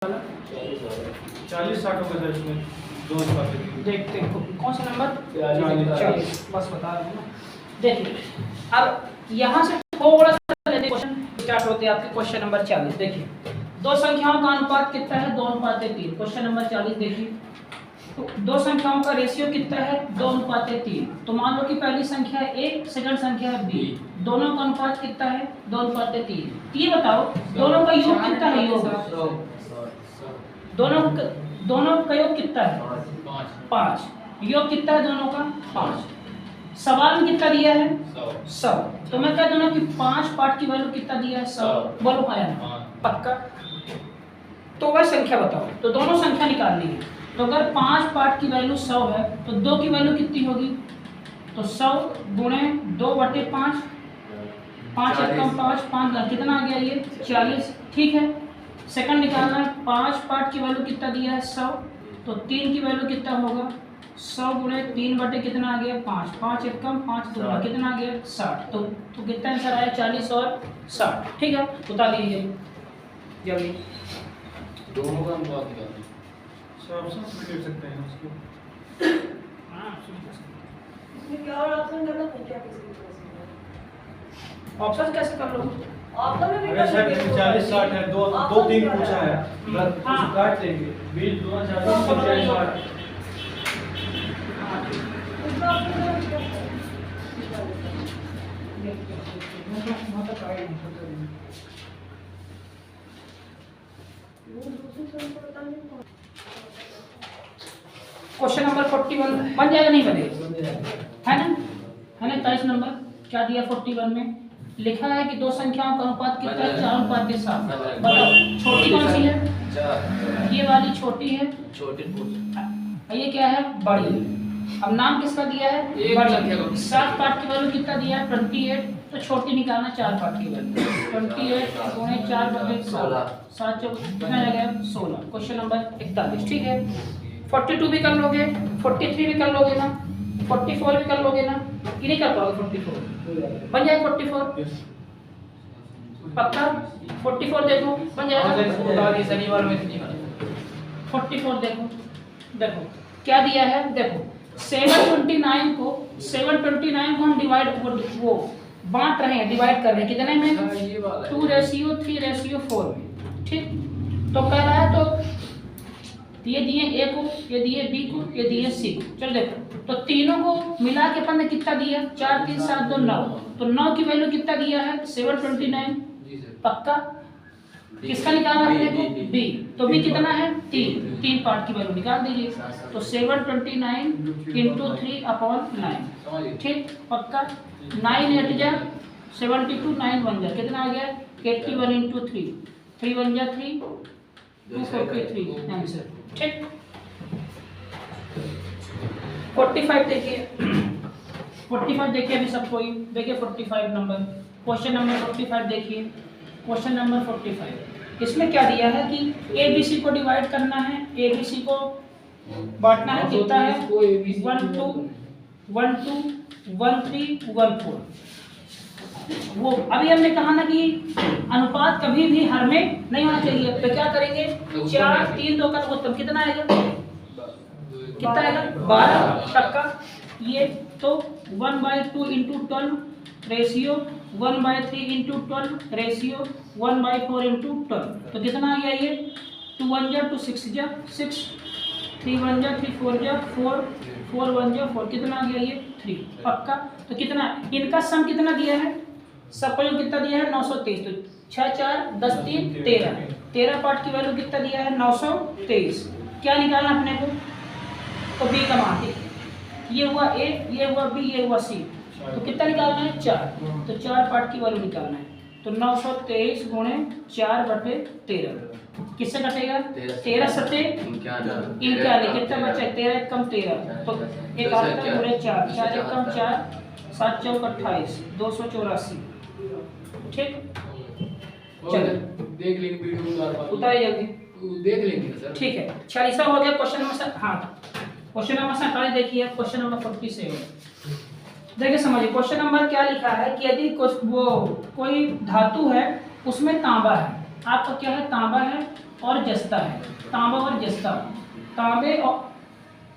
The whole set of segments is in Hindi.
40 60 होगा सर इसमें दो इसका देखते हैं कौन सा नंबर 40 बस बता रहे हैं ना। देखिए अब यहाँ से थोड़ा सा लेते क्वेश्चन स्टार्ट होते हैं आपके क्वेश्चन नंबर 40। देखिए दो संख्याओं का अनुपात कितना है 2:3। क्वेश्चन नंबर 40 देखिए तो दो संख्याओं का रेशियो कितना है 2:3। तो मान लो कि पहली संख्या है A, सेकंड संख्या है B, दोनों का अनुपात कितना है 2:3। ये बताओ दोनों का योग कितना है, योग दोनों का योग कितना है 5। योग कितना है दोनों का 5। सवाल में कितना दिया है 100। तो मैं कह दूं कि 5 पार्ट की वैल्यू कितना दिया है 100। बोलो आया ना पक्का। तो वह संख्या बताओ, तो दोनों संख्या निकालनी है। तो अगर 5 पार्ट की वैल्यू 100 है तो 2 की वैल्यू कितनी होगी, तो 100 गुणे 2/5, 5 एकम 5, 5 कितना आ गया ये 40। ठीक है, सेकंड निकालना है। 5 पार्ट की वैल्यू कितना दिया है 100, तो 3 की वैल्यू कितना होगा 100 गुणे 3 कितना आ गया 5, 5 एकम 5 2 कितना आ गया 60। तो कितना आंसर आया 40 और 60। ठीक है, बता लीजिए जल्दी दोनों का अनुपात निकालना है। सब ऑप्शन लिख सकते हैं उसको। हां इसमें क्या और ऑप्शन करना है क्या किसी भी तरह से ऑप्शन कैसे कर लो ऑप्शन में भी अरे कर सर सकते हो। 40 60 है, दो ऑप्शन 3 भी पूछा है, बस हाँ। उसको काट लेंगे 20 2 40 40 60। उसका ऑप्शन में भी कर सकते वो दूसरी संख्या पता नहीं कौन। क्वेश्चन नंबर 41 बन जाएगा नहीं बनेगा, है ना? है ना? 23 नंबर क्या दिया 41 में लिखा है कि दो संख्याओं का अनुपात कितना है 4:7। बताओ छोटी कौन सी है, 4 ये वाली छोटी है, छोटी ये क्या है बड़ी। अब नाम किसका दिया है एक संख्या बड़ी। को 7 पार्ट की वैल्यू कितना दिया है 28। तो छोटी निकालना 4 पार्ट की वैल्यू 28 गुणे 4/16, 7 चौक कितना आ गया 16। Question number 41। ठीक है, 42 भी कर लोगे, 43 भी कर लोगे ना, 44 भी कर लोगे ना, कि नहीं कर पाओगे 44 बन जाए 44 पक्का। 44 देखो बन जाएगा शनिवार में नहीं बना। 44 देखो देखो क्या दिया है, देखो 729 को हम डिवाइड वो बांट रहे हैं, डिवाइड कर रहे हैं कितने में ये वाला है 2:3:4 में। ठीक, तो कह रहा है तो ये दिए A को, ये दिए B को, ये दिए C को। चल देखो तो तीनों को मिला के अपन ने कितना दिया 4 3 7 2 9। तो 9 की वैल्यू कितना दिया है 729 जी सर। पक्का। किसका निकालना है अपने को B, तो B कितना है 3 पार्ट की वैल्यू निकाल दीजिए। तो 729 × 3/9। समझिए ठीक पक्का। 9 8 जा 72, 9 1 जा कितना आ गया 81 × 3, 3 1 जा 3, 243 आंसर। ठीक 45 देखिए 45 देखिए अभी सब कोई देखिए 45 नंबर क्वेश्चन नंबर 45 देखिए। क्वेश्चन नंबर 45 इसमें क्या दिया है कि ABC को डिवाइड करना है, ABC को बांटना है कितना है 1 2 1 2 1 3 1 4। वो अभी हमने कहा ना कि अनुपात कभी भी हर में नहीं होना चाहिए। तो क्या करेंगे 4 3 2 का उत्तर कितना आएगा, कितना आएगा 12 टक्का। ये तो 1/2 × 12 रेशियो 1/3 × 12 रेशियो 1/4 × 12। तो कितना आ गया ये 2 1 जा 2 6 जा 6, 3 1 जा 3 4 जा 4, 4 1 जा 4 कितना आ गया ये 3 पक्का। तो कितना इनका सम कितना दिया है, सबका जो कितना दिया है 923। तो 6 4 10 3 13 पार्ट की वैल्यू कितना दिया है 923। क्या निकालना अपने को, तो B का मान ये हुआ A, ये हुआ B, ये हुआ C। तो कितना निकालना है 4। तो 4 पार्ट की वैल्यू निकालना है। तो 923 गुणे 4/13 किससे कटेगा 13 सते 51 कितना बचा 13 कम 13। तो 71 गुणे 4, 4 कम 4, 7 चौक 28, 284। ठीक चलो देख लेंगे वीडियो उतारिए जल्दी देख लेंगे सर। ठीक है 46 हो गया। क्वेश्चन नंबर हाँ क्वेश्चन नंबर 47 देखिए। क्वेश्चन नंबर 47 देखिए समझिए। क्वेश्चन नंबर क्या लिखा है कि यदि कोई धातु है उसमें तांबा है, आपका क्या है तांबा है और जस्ता है, तांबा और जस्ता। तांबे और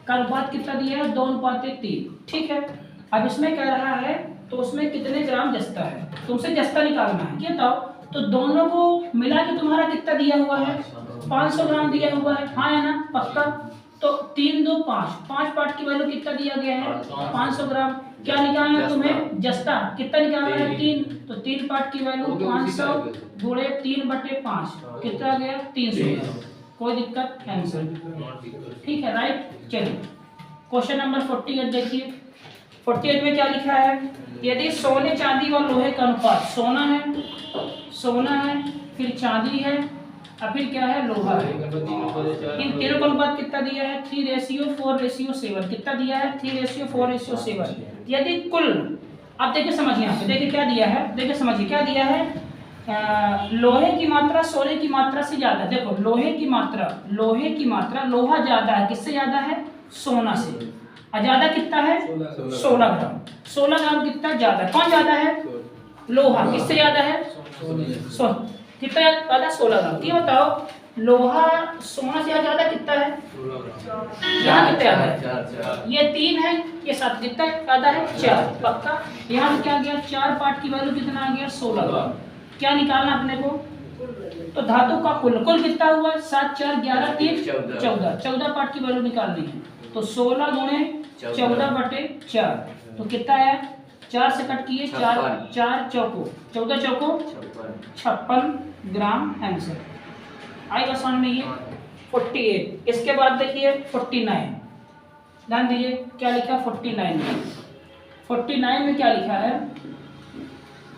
का अनुपात कितना दिया है? 2:3। ठीक है, अब इसमें कह रहा है तो उसमें कितने ग्राम जस्ता है, तुमसे जस्ता निकालना है। ये बताओ तो दोनों को मिला के तुम्हारा कितना दिया हुआ है? 500 ग्राम दिया हुआ है, हाँ है ना? पक्का। तो 3 2 5, 5 पार्ट की वैल्यू कितना दिया गया है? 500 ग्राम। क्या निकालना है तुम्हें? जस्ता कितना निकालना है? 3। तो 3 पार्ट की वैल्यू 500 गुणे 3/5 कितना आ गया? 300। कोई दिक्कत? आंसर ठीक है, राइट। चलिए क्वेश्चन नंबर 48 देखिए। 48 में क्या लिखा है? यदि सोने चांदी और लोहे का अनुपात, सोना है फिर चांदी है और फिर क्या है? लोहा है। इन तीनों का अनुपात कितना दिया है? 3:4:7। कितना दिया है? 3:4:7। यदि कुल, अब देखिए समझिए, यहाँ पे देखिए क्या दिया है, देखिए समझिए क्या दिया है। लोहे की मात्रा सोने की मात्रा से ज्यादा। देखो लोहे की मात्रा लोहा ज्यादा है, किससे ज्यादा है? सोना से। और ज्यादा कितना है? 16 ग्राम। 16 ग्राम कितना ज्यादा? कौन ज्यादा है? लोहा। किससे ज्यादा है? कितना ज्यादा? 16 ग्राम। ये बताओ लोहा सोना से ज्यादा कितना है? यहाँ कितना ज्यादा है? ये 3 है, ये 7, कितना ज्यादा है? 4। पक्का। यहाँ क्या गया? 4 पार्ट की वैल्यू कितना आ गया? 16 ग्राम। क्या निकालना अपने को? तो धातु का कुल कितना हुआ? 7 4 11 3 14। 14 पार्ट की वैल्यू निकालनी है। तो 16 गुणे 14/4 तो कितना आया? 4 से कट किए, 4 चौको 14 चौको 56 ग्राम। आंसर आएगा समझ में ये। 48। इसके बाद देखिए 49, ध्यान दीजिए क्या लिखा 49 में। 49 में क्या लिखा है?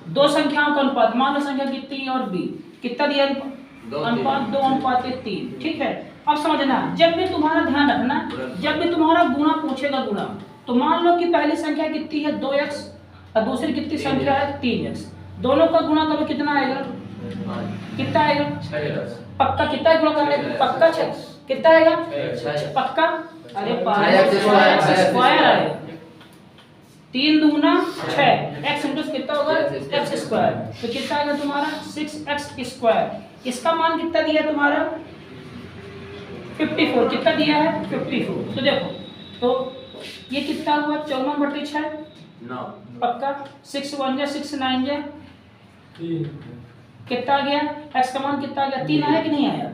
दो संख्याओं का अनुपात, मान लो संख्या कितनी और बी, कितना दिया? अनुपात 2:3। ठीक है, अब समझना, जब भी तुम्हारा ध्यान रखना, जब भी तुम्हारा गुणा पूछेगा गुणा, तो मान लो कि पहली संख्या कितनी है? 2x और दूसरी कितनी संख्या है? 3x। दोनों का गुणा करो, कितना आएगा? कितना आएगा? पक्का। कितना गुणा करने? पक्का 6। कितना आएगा? पक्का। अरे 5x² आएगा। 3 दूना 6, x इंटू कितना होगा? x²। तो कितना आएगा तुम्हारा? 6x²। इसका मान कितना दिया है तुम्हारा? 54। कितना दिया है? 54। तो देखो तो ये कितना हुआ? 54/6 पक्का। 6 1 जा 6 9 जा कितना आ गया? x का मान कितना आ गया? 3 आया कि नहीं आया?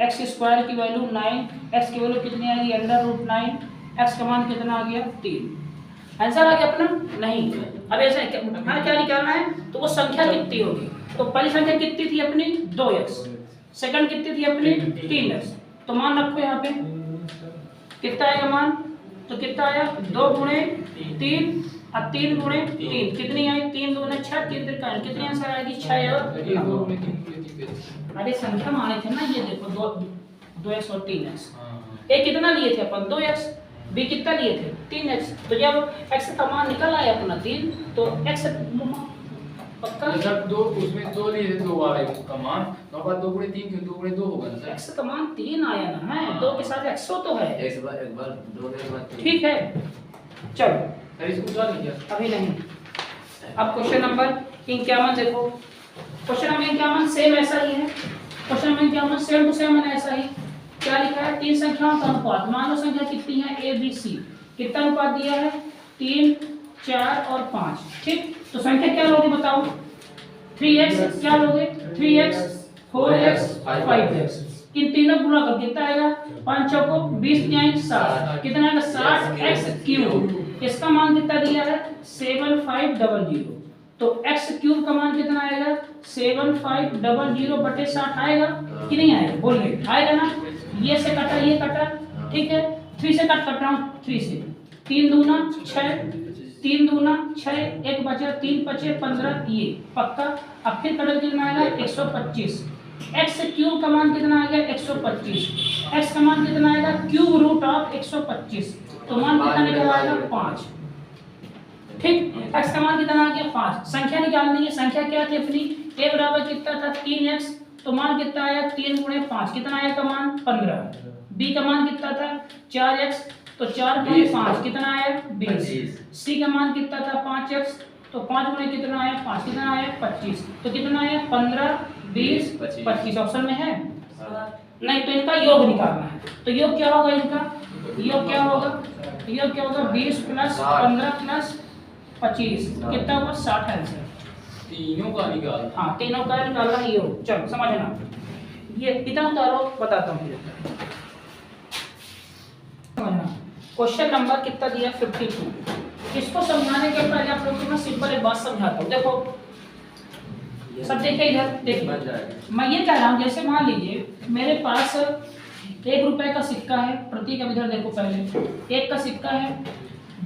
x² की वैल्यू 9, x की वैल्यू कितनी आएगी? √9। x का मान कितना आ गया? 3। आंसर आ गया अपना? नहीं। अब ऐसा हमें क्या निकालना है? तो वो संख्या कितनी होगी? तो पहली संख्या कितनी थी अपनी? 2x। सेकंड कितनी थी अपनी? 3x। तो मान रखो यहाँ पे कितना आएगा मान? तो कितना आया? 2 गुणे 3 और 3 गुणे 3 कितनी आई? 3 दूने 6, 3 3 कितनी आंसर आएगी? 6 और अरे संख्या माने थे ना, ये देखो 2x और 3x। ए कितना लिए थे अपन? 2x। बी कितना लिए थे? 3x। तो जब x का मान निकल आया अपना 3, तो x पक्का सर 2 उसमें 2 लिए थे, 2 आ रहा है का मान। तो बाद 2 गुणे 3 क्यों? 2 गुणे 2 होगा ना सर। x का मान 3 आया ना है, 2 के साथ x तो है। एक बार 2 के बाद 3। ठीक है, चलो सर इसको उतार लीजिए। अभी नहीं। अब क्वेश्चन नंबर 51 देखो। क्वेश्चन नंबर 51 सेम ऐसा ही है। Question number 51 same to same है ऐसा ही। क्या लिखा है? 3 संख्याओं का अनुपात, मान लो संख्या कितनी है? a b c। कितना अनुपात दिया है? 3 4 और 5। ठीक, तो संख्या क्या लोगे बताओ? 3x क्या लोगे? 3x 4x 5x। इन तीनों गुणा कर कितना आएगा? 5 चौको 20 न्याय 60। कितना आएगा? 60x³। इसका मान कितना दिया है? 7500। तो x³ का मान कितना आएगा? 7500/60 आएगा कि नहीं आएगा? बोलिए आएगा ना? ये से कटा, ये कटा, ठीक है। 3 से कट रहा हूँ, 3 से 3 दूना 6, 3 दूना 6, 1 बचा, 3 बचे 15, ये पक्का। अब फिर कटल कितना आएगा? 125। x³ का मान कितना आ गया? 125। x का मान कितना आएगा? √125। तो मान कितना निकल आएगा? 5। ठीक, x का मान कितना आ गया? 5। संख्या निकालनी है। संख्या क्या थी अपनी? a बराबर कितना था? 3x। तो मान कितना आया? 3 गुणे 5 कितना आया का मान? 15। b का मान कितना था? 4x। तो 4 गुणे 5 कितना आया? 20। c का मान कितना था? 5x। तो 5 गुणे कितना आया? 5 कितना आया? 25। तो कितना आया? 15 20 25 25 ऑप्शन में है सात नहीं, तो इनका योग निकालना है। तो योग क्या होगा इनका? योग क्या होगा? योग क्या होगा? 20 प्लस 15 प्लस 25 कितना हुआ? 60 आंसर। तीनों का निकाल। हाँ, तीनों का निकालना है योग। चलो समझना, ये इतना उतारो, बताता हूँ फिर। समझना, क्वेश्चन नंबर कितना दिया? 52। इसको समझाने के पहले आप लोगों को मैं सिंपल एक बात समझाता हूँ। देखो सब देखिए इधर, देखिए मैं ये कह रहा हूँ, जैसे मान लीजिए मेरे पास 1 रुपए का सिक्का है, प्रतीक अब इधर देखो पहले, 1 का सिक्का है,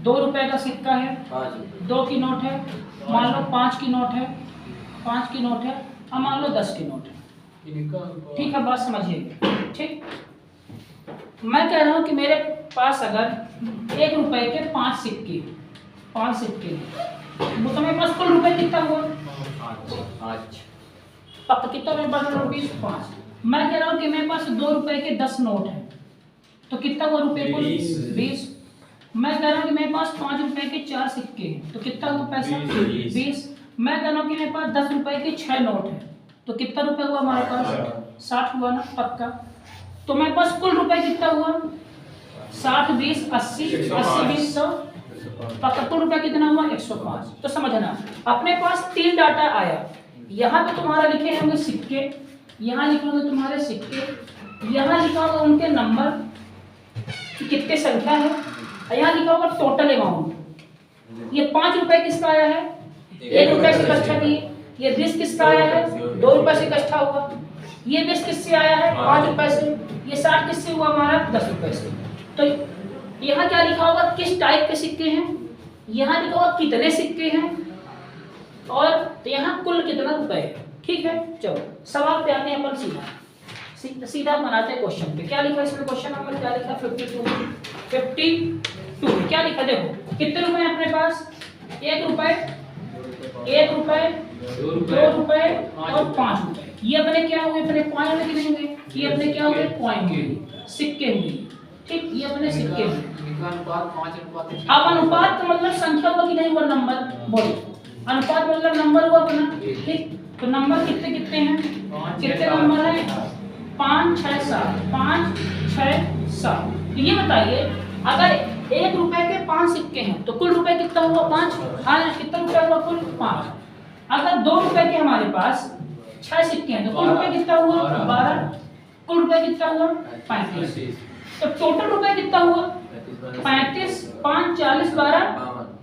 2 रुपए का सिक्का है, 2 की नोट है, मान लो 5 की नोट है, 5 की नोट है, और मान लो 10 की नोट है। ठीक है, बात समझिए। ठीक, मैं कह रहा हूँ कि मेरे पास अगर 1 रुपए के 5 सिक्के वो तो मेरे पास कुल रुपए कितना हुआ? पक्का कितना मेरे पास? रुपीस 5। मैं कह रहा हूँ कि मेरे पास 2 रुपए के 10 नोट है, तो कितना हुआ रुपए कुल? 20। मैं कह रहा हूँ कि मेरे पास 5 रुपए के 4 सिक्के हैं, तो कितना हुआ पैसा? 20। मैं कह रहा हूँ कि मेरे पास 10 रुपए के 6 नोट है, तो कितना रुपए हुआ हमारे पास? 60 हुआ ना? पक्का। तो मेरे पास कुल रुपए कितना हुआ? 60 20 80 80 20 100। पक्का कुल रुपया कितना हुआ? 105। तो समझना, अपने पास 3 डाटा आया। यहाँ पे तुम्हारा लिखे होंगे सिक्के, यहाँ लिखे होंगे तुम्हारे सिक्के, यहाँ लिखा होगा उनके नंबर कि कितने संख्या है, और यहाँ लिखा होगा टोटल अमाउंट। ये 5 रुपए किसका आया है? 1 रुपए से इकट्ठा किए। ये 20 किसका आया है? 2 रुपए से इकट्ठा हुआ। ये 20 किससे आया है? 5 रुपए से। ये 60 किससे हुआ हमारा? 10 रुपए से। तो यहाँ क्या लिखा होगा? किस टाइप के सिक्के हैं, यहाँ लिखा होगा कितने सिक्के हैं, और यहाँ कुल कितना रुपए है। ठीक है, चलो सवाल पे आते हैं अपन। सीधा बनाते हैं क्वेश्चन पे। क्या लिखा इसमें? क्वेश्चन नंबर क्या लिखा? 52 क्या लिखा? देखो कितने रुपए हैं अपने पास? 1 रुपए, 2 रुपए और 5 रुपए। ये अपने क्या हुए? अपने कॉइन हुए कि नहीं हुए? ये अपने क्या हुए? कॉइन हुए, सिक्के हुए। ठीक, ये अपने सिक्के हुए। अब अनुपात का मतलब संख्या हुआ कि नहीं हुआ? नंबर बोलो। अनुपात मतलब नंबर हुआ अपना। ठीक, तो नंबर कितने कितने हैं? कितने नंबर हैं? 5 6 7। 5 6 7। तो ये बताइए, अगर 1 रुपए के 5 सिक्के हैं तो कुल रुपए कितना हुआ? 5। हाँ, कितना रुपए हुआ? कुल 5। अगर 2 रुपए के हमारे पास 6 सिक्के हैं तो कुल रुपए कितना हुआ? 12। कुल रुपए कितना हुआ? 35। तो टोटल रुपए कितना हुआ? 35 5 40 12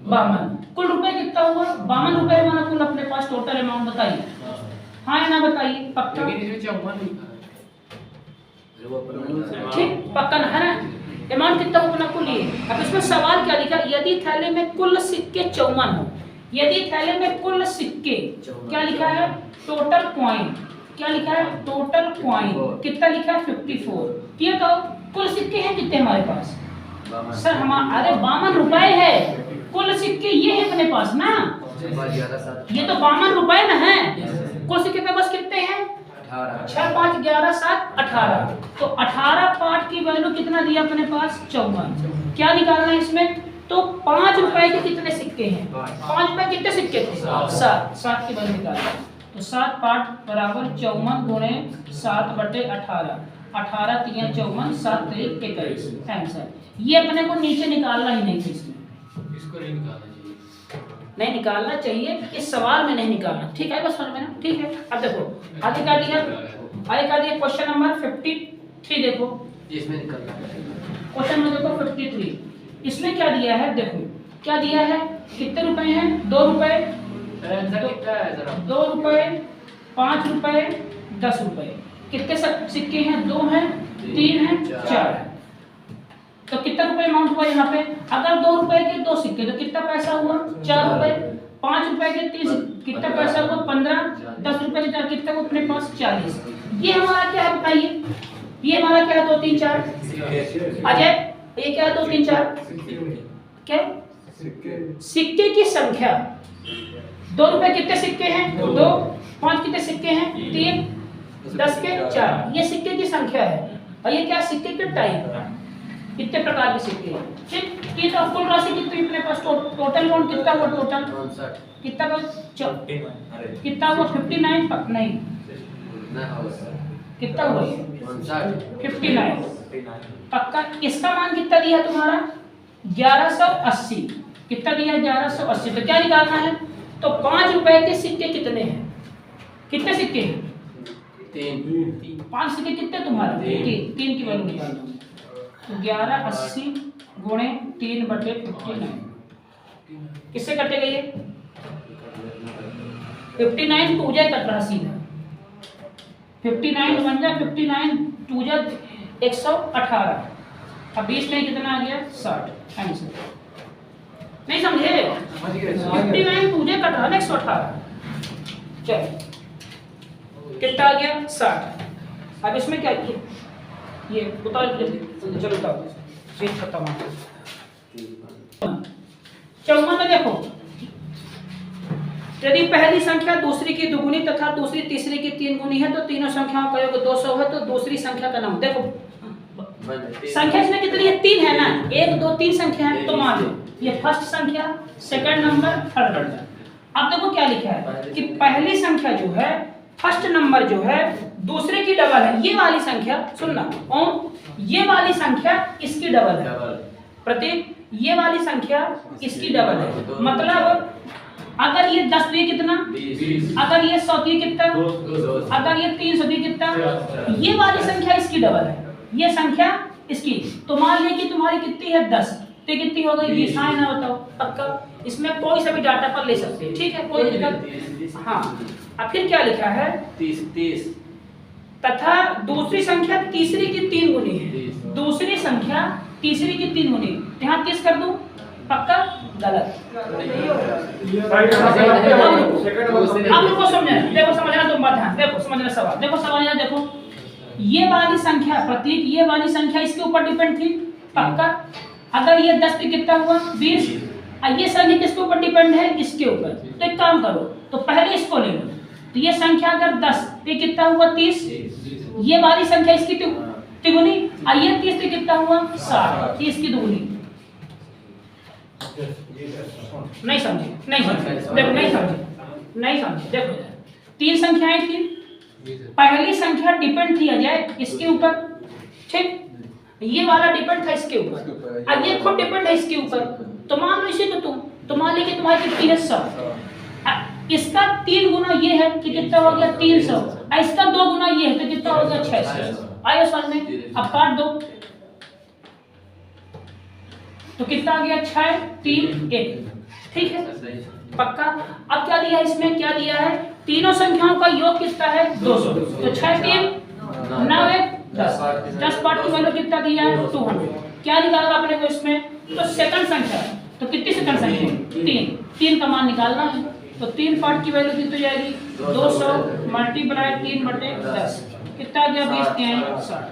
52। कुल रुपए कितना हुआ? 52 रुपए हमारा कुल अपने पास टोटल अमाउंट। बताइए हाँ या ना बताइए। पक्का? ठीक, पक्का ना है ना? अमाउंट कितना हुआ अपना कुल? ये अब इसमें सवाल क्या लिखा? यदि थैले में कुल सिक्के 54 हो, यदि थैले में कुल सिक्के क्या लिखा है? Total coin. क्या लिखा है? टोटल कॉइन कितना लिखा है? 54। ये तो कुल सिक्के हैं कितने हमारे पास? सर हमारे, अरे 52 रुपए है कुल सिक्के, ये है अपने पास ना। ये तो 52 रुपए ना है। कुल सिक्के पे बस कितने हैं? 6 5 11 7 18। तो 18 पार्ट की वैल्यू कितना दिया अपने पास? 54। क्या निकालना है इसमें? तो 5 रुपए के कितने सिक्के हैं? 5 रुपए कितने सिक्के थे? 7। 7 की वैल्यू निकालना। तो 7 पार्ट बराबर 54 गुणे 7 बटे 18। 18 3 54, 7 3 21 आंसर। ये अपने को नीचे निकालना ही नहीं था इसमें। इसको नहीं निकालना चाहिए। नहीं निकालना चाहिए, इस सवाल में नहीं निकालना। ठीक है, बस समझ में ना? ठीक है, अब देखो आगे का दिया, आगे का दिया क्वेश्चन नंबर 53। देखो इसमें निकालना है। क्वेश्चन नंबर देखो 53। इसमें क्या दिया है? देखो क्या दिया है? कितने रुपए हैं? 2 रुपए, आंसर कितना है जरा? 2 रुपए 5 रुपए 10 रुपए। कितने सिक्के हैं? 2 हैं, 3 हैं, 4 हैं। तो कितना रुपए अमाउंट हुआ यहाँ पे? अगर 2 रुपए के 2 सिक्के तो कितना पैसा हुआ? 4 रुपए। 5 रुपए के 3 कितना पैसा हुआ? 15। 10 रुपए के 4 कितना हुआ अपने पास? 40। ये हमारा क्या है बताइए? ये हमारा क्या है? 2 3 4। अजय ये क्या है? 2 3 4 क्या? सिक्के की संख्या। 2 रुपए कितने सिक्के हैं? 2। 5 कितने सिक्के हैं? 3। 10 के 4। ये सिक्के की संख्या है। और ये क्या? सिक्के के टाइप। कितने प्रकार के सिक्के हैं? ठीक, ये तो कुल राशि कितनी अपने पास? टोटल अमाउंट कितना हुआ? टोटल कितना हुआ? कितना हुआ? 59 नहीं कितना हुआ ये 59 पक्का। इसका मान कितना दिया तुम्हारा 1180। कितना दिया 1180। तो क्या निकालना है, तो 5 रुपए के सिक्के कितने हैं, कितने सिक्के हैं 5 सिक्के कितने तुम्हारे 3 की वैल्यू निकालना है। तो 1180 गुणे 3/59 किससे कटेगा ये 59 टू जा कट रहा सीधा 59 1 जा 59 टू जा 118। अब 20 में कितना आ गया 60 आंसर। नहीं समझे 59 टू जा कट रहा 118। चलो कितना आ गया 60। अब इसमें क्या किया ये उतार के चलो उतार चीज खत्म। 54 में देखो यदि पहली संख्या दूसरी की दुगुनी तथा दूसरी तीसरी की 3 गुनी है तो तीनों संख्याओं का योग 200 है। तो दूसरी संख्या का नाम देखो संख्या इसमें कितनी है 3 है ना 1 2 3 संख्या है। तो मान लो ये फर्स्ट संख्या सेकंड नंबर थर्ड नंबर। अब देखो क्या लिखा है कि पहली संख्या जो है फर्स्ट नंबर जो है दूसरे की डबल है। ये वाली संख्या सुनना और ये वाली संख्या इसकी डबल है प्रतीक। ये वाली संख्या इसकी डबल है मतलब अगर ये 10 दिए कितना 20। अगर ये 100 दिए कितना 200। अगर ये 300 दिए कितना ये वाली संख्या इसकी डबल है ये संख्या इसकी। तो मान लीजिए कि तुम्हारी कितनी है 10 तो कितनी हो गई 20। हाँ ना बताओ पक्का। इसमें कोई सा भी डाटा पर ले सकते हैं ठीक है कोई दिक्कत। हाँ अब फिर क्या लिखा है 30 तथा दूसरी संख्या तीसरी की 3 गुनी है। दूसरी संख्या तीसरी की 3 गुनी यहाँ 30 कर दूं पक्का गलत। अब देखो समझना देखो समझना तुम बात ध्यान देखो समझना सवाल देखो समझना देखो ये वाली संख्या प्रतीक ये वाली संख्या इसके ऊपर डिपेंड थी पक्का। अगर ये 10 पे कितना हुआ 20 ये संख्या किसके ऊपर डिपेंड है इसके ऊपर। तो एक काम करो तो पहले इसको ले लो तो ये संख्या अगर 10 पे कितना हुआ 30 ये वाली संख्या इसकी तिगुनी और ये 30 पे कितना हुआ 60 30 की दुगुनी। नहीं समझे देखो नहीं समझे देखो 3 संख्याएं थी पहली संख्या डिपेंड थी अजय इसके ऊपर ठीक ये वाला डिपेंड था इसके ऊपर और ये खुद डिपेंड है इसके ऊपर। तो मान लो इसी को तुम मान लीजिए तुम्हारी कितनी है 100 इसका 3 गुना ये है कि कितना हो गया 300 और इसका 2 गुना ये है तो कितना हो गया 600। आयो समझ में अब काट दो तो कितना आ गया 6 3 1 ठीक है पक्का। अब क्या दिया इसमें क्या दिया है तीनों संख्याओं का योग कितना है 200। तो 6 3 9 1 10 पार्ट की वैल्यू कितना दिया है 200। क्या निकालना अपने को इसमें तो सेकंड संख्या तो कितनी सेकंड संख्या 3 का मान निकालना है। तो 3 पार्ट की वैल्यू कितनी जाएगी 200 मल्टीप्लाई 3/10 कितना आ गया 20 3 60।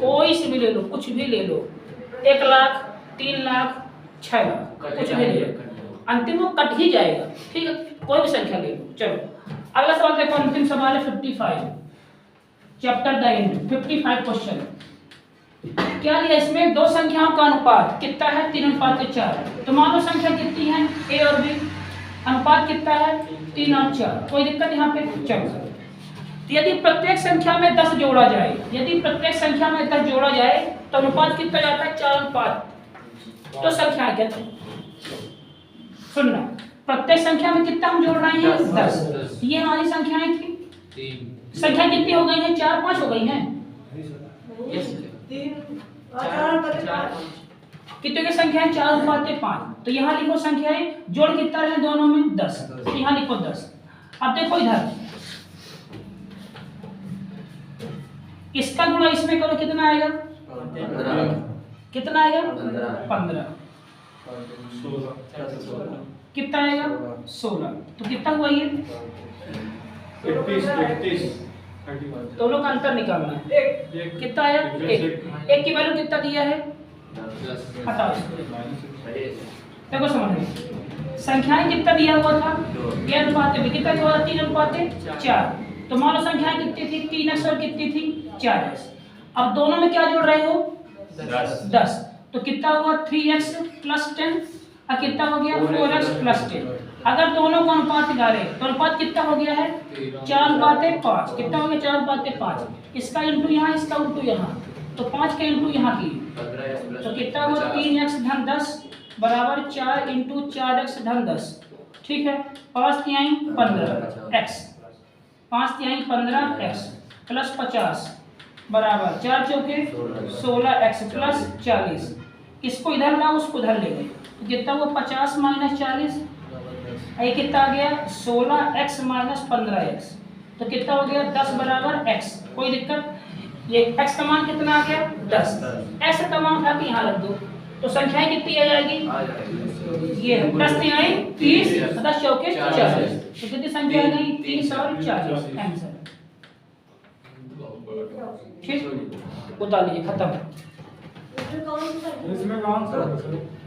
कोई सी भी ले लो कुछ भी ले लो 1 लाख 3 लाख 6 लाख कुछ भी ले लो अंतिम वो कट ही जाएगा ठीक है कोई भी संख्या ले लो। चलो अगला सवाल देखो अंतिम सवाल है 55 चैप्टर द एंड 55 क्वेश्चन। क्या लिया इसमें दो संख्याओं का अनुपात कितना है 3:4। तो मान लो संख्या कितनी है ए और बी अनुपात कितना है 3 और 4 कोई दिक्कत यहाँ पे। चलो यदि प्रत्येक संख्या में 10 जोड़ा जाए यदि प्रत्येक संख्या में 10 जोड़ा जाए तो अनुपात कितना जाता है 4:5। तो संख्या क्या सुनना प्रत्येक संख्या में कितना हम जोड़ रहे हैं 10। ये हमारी संख्याएं थी संख्या कितनी हो गई है 4 5 हो गई हैं कितने की संख्या है 4:5। तो यहाँ लिखो संख्याएं जोड़ कितना है दोनों में 10 तो यहाँ लिखो 10। अब देखो इधर इसका गुणा इसमें करो कितना आएगा 15 कितना आएगा 15 कितना आएगा 16। तो कितना हुआ ये 31 दोनों का अंतर निकालना है कितना आया 1 की वैल्यू कितना दिया है हटाओ देखो समझ संख्याएं कितना दिया हुआ था ये अनुपात में कितना हुआ 3:4। तो मान लो संख्याएं कितनी थी 3x और कितनी थी 4x। अब दोनों में क्या जोड़ रहे हो 10। तो कितना हुआ 3x + 10 और कितना हो गया 4x + 10। अगर दोनों का अनुपात निकाले तो अनुपात कितना हो गया है 4/5। कितना हो गया 4/5। इसका इंटू यहाँ, इसका इंटू यहाँ, तो 5 का इंटू यहाँ की, तो कितना हुआ 3x धन 10 बराबर 4 इंटू 4x धन 10। ठीक है, 5 तिहाई 15x, 5 तिहाई 15x प्लस 50 बराबर 4 चौके 16x प्लस 40। इसको इधर लाओ, उसको इधर ले गए, तो कितना हुआ 50 माइनस 40, ये कितना आ गया 16x माइनस 15x, तो कितना हो गया 10 बराबर x। कोई दिक्कत? ये x का मान कितना आ गया 10, x का मान उठा के यहाँ रख दो, तो संख्याएं कितनी आ जाएगी? ये 10 तिहाई 30, 10 चौके 40, तो कितनी संख्या आ गई 30 और 40 आंसर। ठीक, उतार लीजिए, खत्म। इसमें कौन सा इसमें कौन सा